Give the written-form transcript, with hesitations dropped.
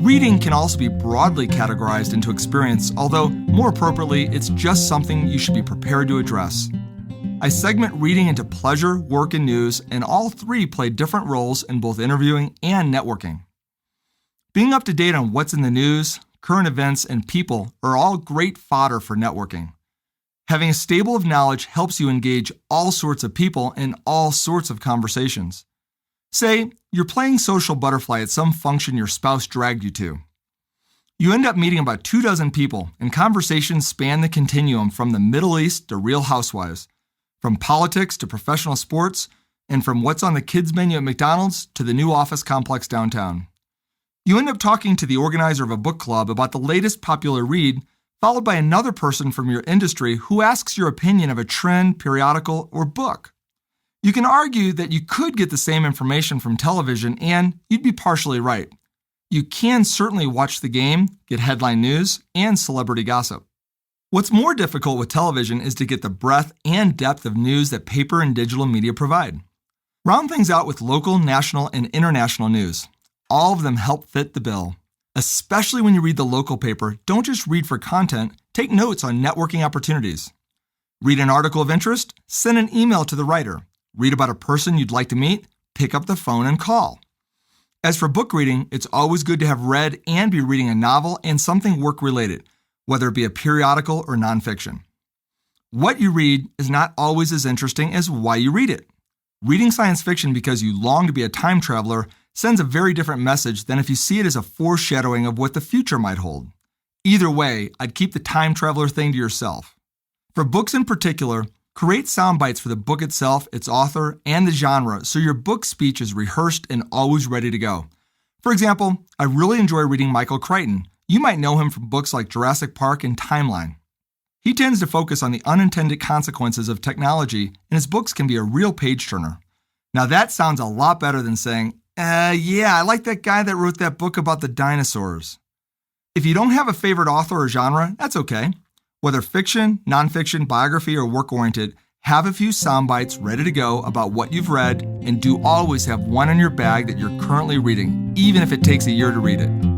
Reading can also be broadly categorized into experience, although more appropriately, it's just something you should be prepared to address. I segment reading into pleasure, work, and news, and all three play different roles in both interviewing and networking. Being up to date on what's in the news, current events, and people are all great fodder for networking. Having a stable of knowledge helps you engage all sorts of people in all sorts of conversations. Say, you're playing social butterfly at some function your spouse dragged you to. You end up meeting about 24 people, and conversations span the continuum from the Middle East to Real Housewives, from politics to professional sports, and from what's on the kids' menu at McDonald's to the new office complex downtown. You end up talking to the organizer of a book club about the latest popular read, followed by another person from your industry who asks your opinion of a trend, periodical, or book. You can argue that you could get the same information from television, and you'd be partially right. You can certainly watch the game, get headline news, and celebrity gossip. What's more difficult with television is to get the breadth and depth of news that paper and digital media provide. Round things out with local, national, and international news. All of them help fit the bill. Especially when you read the local paper, don't just read for content, take notes on networking opportunities. Read an article of interest? Send an email to the writer. Read about a person you'd like to meet? Pick up the phone and call. As for book reading, it's always good to have read and be reading a novel and something work-related, whether it be a periodical or nonfiction. What you read is not always as interesting as why you read it. Reading science fiction because you long to be a time traveler sends a very different message than if you see it as a foreshadowing of what the future might hold. Either way, I'd keep the time traveler thing to yourself. For books in particular, create sound bites for the book itself, its author, and the genre so your book speech is rehearsed and always ready to go. For example, I really enjoy reading Michael Crichton. You might know him from books like Jurassic Park and Timeline. He tends to focus on the unintended consequences of technology, and his books can be a real page-turner. Now that sounds a lot better than saying, yeah, I like that guy that wrote that book about the dinosaurs. If you don't have a favorite author or genre, that's okay. Whether fiction, nonfiction, biography, or work-oriented, have a few sound bites ready to go about what you've read, and do always have one in your bag that you're currently reading, even if it takes a year to read it.